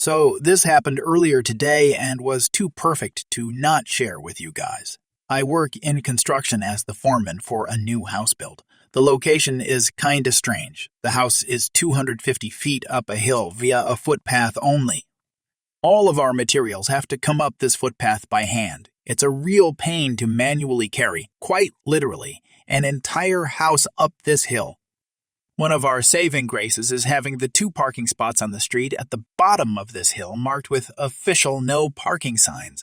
So this happened earlier today and was too perfect to not share with you guys. I work in construction as the foreman for a new house build. The location is kinda strange. The house is 250 feet up a hill via a footpath only. All of our materials have to come up this footpath by hand. It's a real pain to manually carry, quite literally, an entire house up this hill. One of our saving graces is having the 2 parking spots on the street at the bottom of this hill marked with official no parking signs.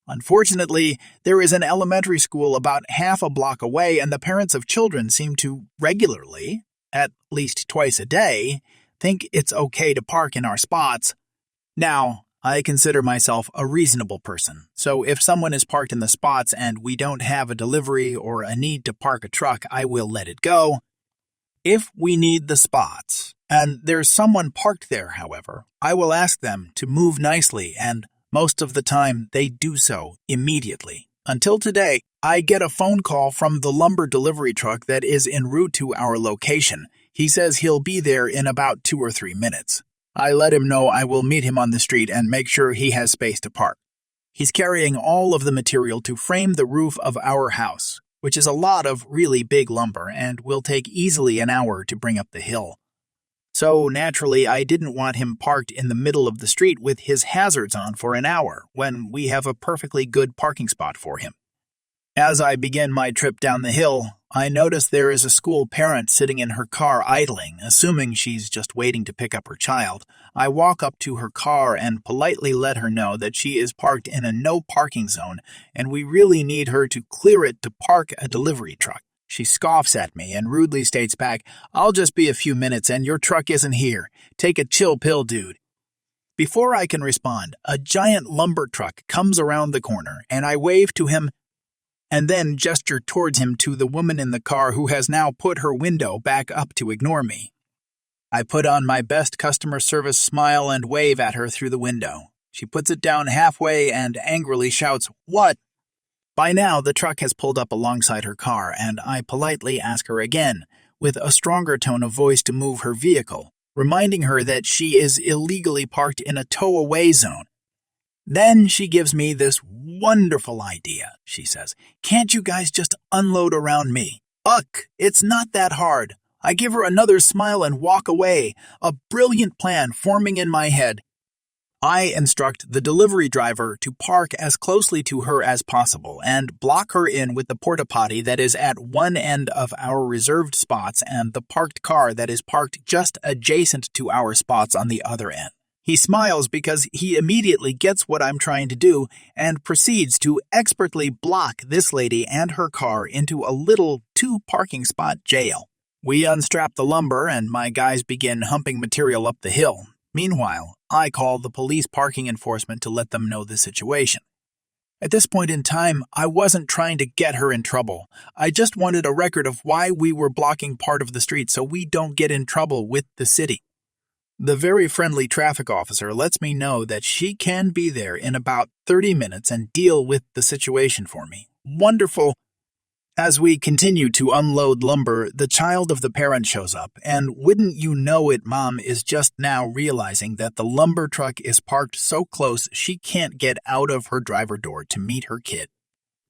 Unfortunately, there is an elementary school about half a block away, and the parents of children seem to regularly, at least twice a day, think it's okay to park in our spots. Now, I consider myself a reasonable person, so if someone is parked in the spots and we don't have a delivery or a need to park a truck, I will let it go. If we need the spots, and there's someone parked there, however, I will ask them to move nicely, and most of the time they do so immediately. Until today, I get a phone call from the lumber delivery truck that is en route to our location. He says he'll be there in about 2 or 3 minutes. I let him know I will meet him on the street and make sure he has space to park. He's carrying all of the material to frame the roof of our house, which is a lot of really big lumber and will take easily an hour to bring up the hill. So naturally, I didn't want him parked in the middle of the street with his hazards on for an hour when we have a perfectly good parking spot for him. As I begin my trip down the hill, I notice there is a school parent sitting in her car idling, assuming she's just waiting to pick up her child. I walk up to her car and politely let her know that she is parked in a no parking zone and we really need her to clear it to park a delivery truck. She scoffs at me and rudely states back, "I'll just be a few minutes and your truck isn't here. Take a chill pill, dude." Before I can respond, a giant lumber truck comes around the corner and I wave to him and then gesture towards him to the woman in the car who has now put her window back up to ignore me. I put on my best customer service smile and wave at her through the window. She puts it down halfway and angrily shouts, "What?" By now, the truck has pulled up alongside her car, and I politely ask her again, with a stronger tone of voice, to move her vehicle, reminding her that she is illegally parked in a tow-away zone. Then she gives me this wonderful idea. She says, "Can't you guys just unload around me?" Uck, it's not that hard. I give her another smile and walk away, a brilliant plan forming in my head. I instruct the delivery driver to park as closely to her as possible and block her in with the porta potty that is at one end of our reserved spots and the parked car that is parked just adjacent to our spots on the other end. He smiles because he immediately gets what I'm trying to do and proceeds to expertly block this lady and her car into a little 2-parking spot jail. We unstrap the lumber and my guys begin humping material up the hill. Meanwhile, I call the police parking enforcement to let them know the situation. At this point in time, I wasn't trying to get her in trouble. I just wanted a record of why we were blocking part of the street so we don't get in trouble with the city. The very friendly traffic officer lets me know that she can be there in about 30 minutes and deal with the situation for me. Wonderful. As we continue to unload lumber, the child of the parent shows up, and wouldn't you know it, Mom is just now realizing that the lumber truck is parked so close she can't get out of her driver door to meet her kid.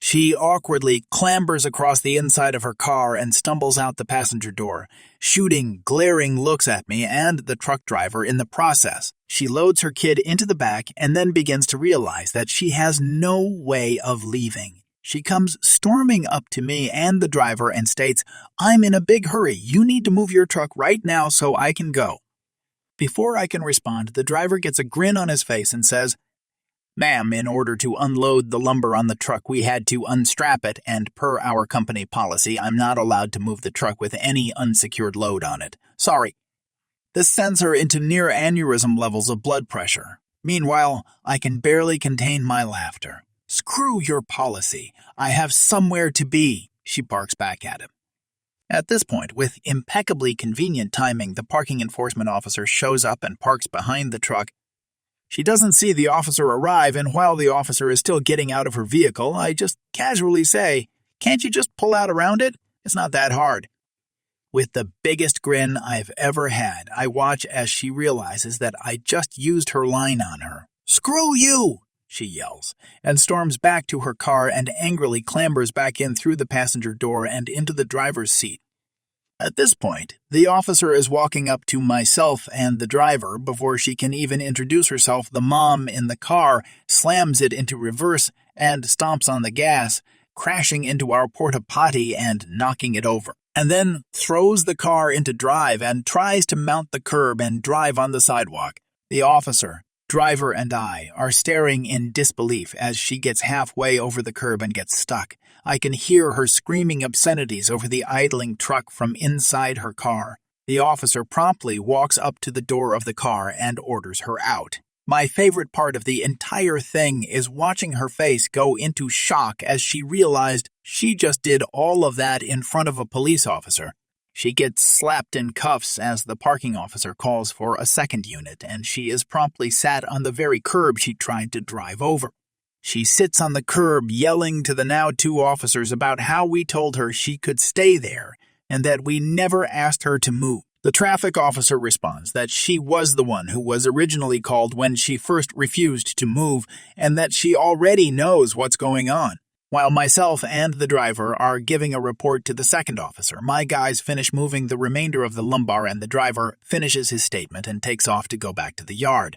She awkwardly clambers across the inside of her car and stumbles out the passenger door, shooting glaring looks at me and the truck driver in the process. She loads her kid into the back and then begins to realize that she has no way of leaving. She comes storming up to me and the driver and states, "I'm in a big hurry. You need to move your truck right now so I can go." Before I can respond, the driver gets a grin on his face and says, "Ma'am, in order to unload the lumber on the truck, we had to unstrap it, and per our company policy, I'm not allowed to move the truck with any unsecured load on it. Sorry." This sends her into near aneurysm levels of blood pressure. Meanwhile, I can barely contain my laughter. "Screw your policy. I have somewhere to be," she barks back at him. At this point, with impeccably convenient timing, the parking enforcement officer shows up and parks behind the truck. She doesn't see the officer arrive, and while the officer is still getting out of her vehicle, I just casually say, "Can't you just pull out around it? It's not that hard." With the biggest grin I've ever had, I watch as she realizes that I just used her line on her. "Screw you!" she yells, and storms back to her car and angrily clambers back in through the passenger door and into the driver's seat. At this point, the officer is walking up to myself and the driver before she can even introduce herself. The mom in the car slams it into reverse and stomps on the gas, crashing into our porta potty and knocking it over, and then throws the car into drive and tries to mount the curb and drive on the sidewalk. The officer, driver, and I are staring in disbelief as she gets halfway over the curb and gets stuck. I can hear her screaming obscenities over the idling truck from inside her car. The officer promptly walks up to the door of the car and orders her out. My favorite part of the entire thing is watching her face go into shock as she realized she just did all of that in front of a police officer. She gets slapped in cuffs as the parking officer calls for a second unit, and she is promptly sat on the very curb she tried to drive over. She sits on the curb yelling to the now two officers about how we told her she could stay there and that we never asked her to move. The traffic officer responds that she was the one who was originally called when she first refused to move and that she already knows what's going on. While myself and the driver are giving a report to the second officer, my guys finish moving the remainder of the lumbar and the driver finishes his statement and takes off to go back to the yard.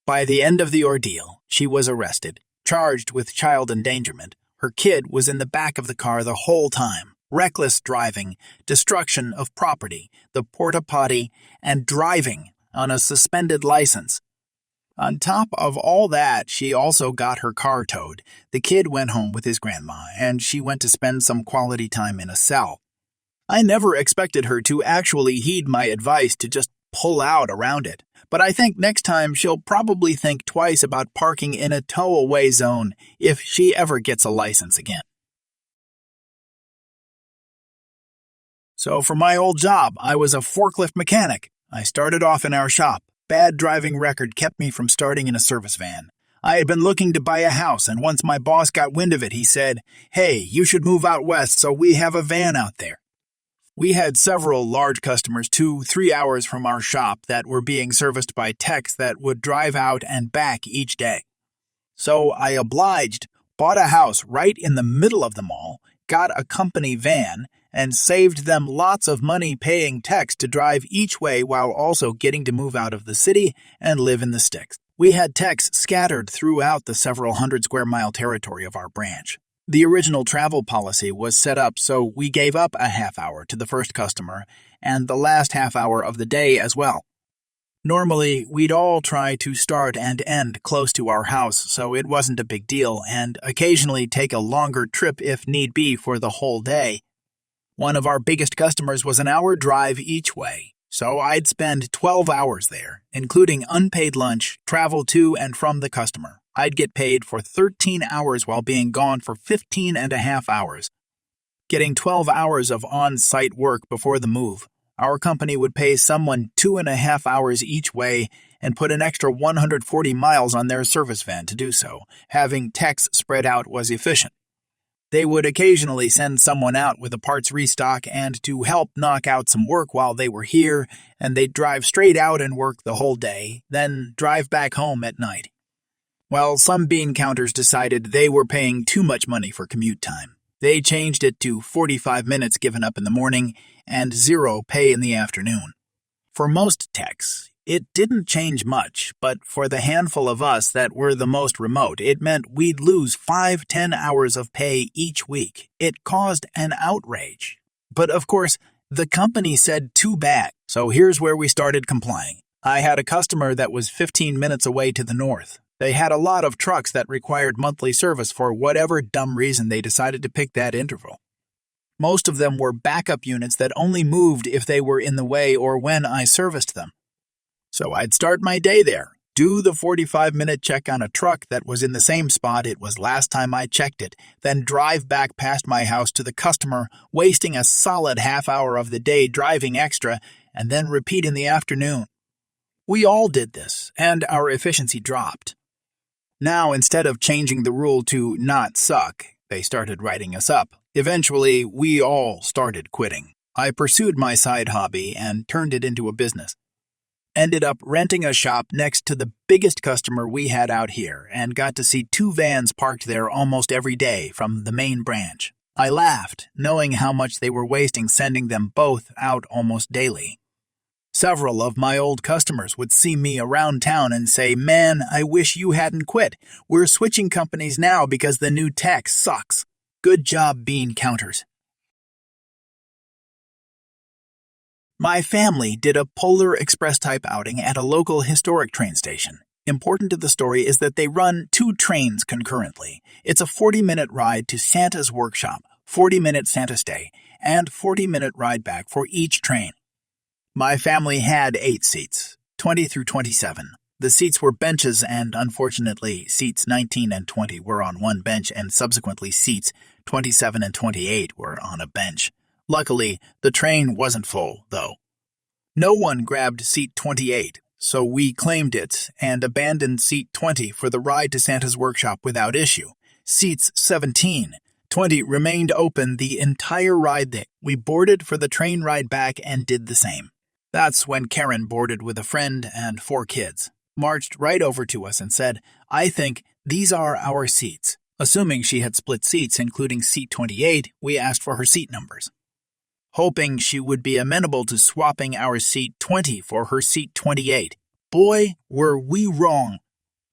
By the end of the ordeal, she was arrested, charged with child endangerment. Her kid was in the back of the car the whole time. Reckless driving, destruction of property, the porta potty, and driving on a suspended license. On top of all that, she also got her car towed. The kid went home with his grandma, and she went to spend some quality time in a cell. I never expected her to actually heed my advice to just pull out around it, but I think next time she'll probably think twice about parking in a tow-away zone if she ever gets a license again. So for my old job, I was a forklift mechanic. I started off in our shop. Bad driving record kept me from starting in a service van. I had been looking to buy a house, and once my boss got wind of it, he said, "Hey, you should move out west so we have a van out there." We had several large customers 2-3 hours from our shop that were being serviced by techs that would drive out and back each day. So I obliged, bought a house right in the middle of the mall, got a company van, and saved them lots of money paying techs to drive each way while also getting to move out of the city and live in the sticks. We had techs scattered throughout the several hundred square mile territory of our branch. The original travel policy was set up so we gave up a half hour to the first customer and the last half hour of the day as well. Normally, we'd all try to start and end close to our house, so it wasn't a big deal, and occasionally take a longer trip if need be for the whole day. One of our biggest customers was an hour drive each way, so I'd spend 12 hours there, including unpaid lunch, travel to and from the customer. I'd get paid for 13 hours while being gone for 15 and a half hours. Getting 12 hours of on-site work before the move, our company would pay someone 2.5 hours each way and put an extra 140 miles on their service van to do so. Having techs spread out was efficient. They would occasionally send someone out with a parts restock and to help knock out some work while they were here, and they'd drive straight out and work the whole day, then drive back home at night. Well, some bean counters decided they were paying too much money for commute time. They changed it to 45 minutes given up in the morning and 0 pay in the afternoon. For most techs, it didn't change much, but for the handful of us that were the most remote, it meant we'd lose 5-10 hours of pay each week. It caused an outrage. But of course, the company said too bad, so here's where we started complying. I had a customer that was 15 minutes away to the north. They had a lot of trucks that required monthly service for whatever dumb reason they decided to pick that interval. Most of them were backup units that only moved if they were in the way or when I serviced them. So I'd start my day there, do the 45-minute check on a truck that was in the same spot it was last time I checked it, then drive back past my house to the customer, wasting a solid half hour of the day driving extra, and then repeat in the afternoon. We all did this, and our efficiency dropped. Now, instead of changing the rule to not suck, they started writing us up. Eventually, we all started quitting. I pursued my side hobby and turned it into a business. Ended up renting a shop next to the biggest customer we had out here and got to see 2 vans parked there almost every day from the main branch. I laughed, knowing how much they were wasting sending them both out almost daily. Several of my old customers would see me around town and say, "Man, I wish you hadn't quit. We're switching companies now because the new tech sucks. Good job, bean counters." My family did a Polar Express type outing at a local historic train station. Important to the story is that they run 2 trains concurrently. It's a 40-minute ride to Santa's workshop, 40-minute Santa stay, and 40-minute ride back for each train. My family had 8 seats, 20 through 27. The seats were benches and, unfortunately, seats 19 and 20 were on one bench and subsequently seats 27 and 28 were on a bench. Luckily, the train wasn't full, though. No one grabbed seat 28, so we claimed it and abandoned seat 20 for the ride to Santa's workshop without issue. Seats 17, 20 remained open the entire ride there. We boarded for the train ride back and did the same. That's when Karen boarded with a friend and 4 kids, marched right over to us and said, "I think these are our seats." Assuming she had split seats, including seat 28, we asked for her seat numbers, hoping she would be amenable to swapping our seat 20 for her seat 28. Boy, were we wrong.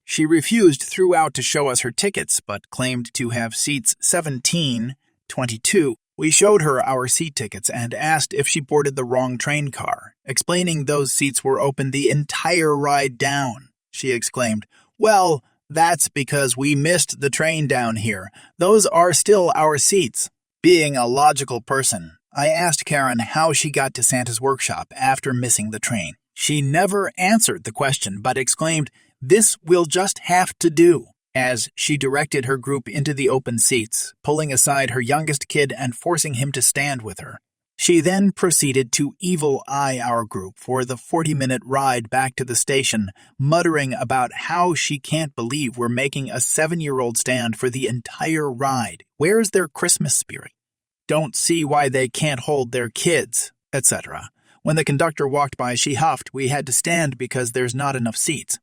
She refused throughout to show us her tickets, but claimed to have seats 17, 22. We showed her our seat tickets and asked if she boarded the wrong train car, explaining those seats were open the entire ride down. She exclaimed, "Well, that's because we missed the train down here. Those are still our seats." Being a logical person, I asked Karen how she got to Santa's workshop after missing the train. She never answered the question, but exclaimed, "This will just have to do," as she directed her group into the open seats, pulling aside her youngest kid and forcing him to stand with her. She then proceeded to evil eye our group for the 40-minute ride back to the station, muttering about how she can't believe we're making a 7-year-old stand for the entire ride. Where's their Christmas spirit? Don't see why they can't hold their kids, etc. When the conductor walked by, she huffed we had to stand because there's not enough seats.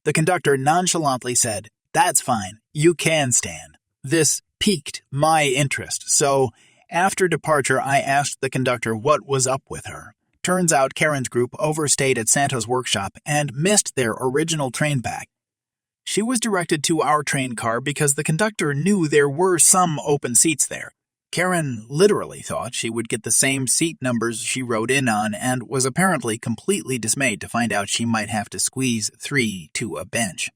The conductor nonchalantly said, "That's fine, you can stand." This piqued my interest, so after departure I asked the conductor what was up with her. Turns out Karen's group overstayed at Santa's workshop and missed their original train back. She was directed to our train car because the conductor knew there were some open seats there. Karen literally thought she would get the same seat numbers she rode in on and was apparently completely dismayed to find out she might have to squeeze 3 to a bench.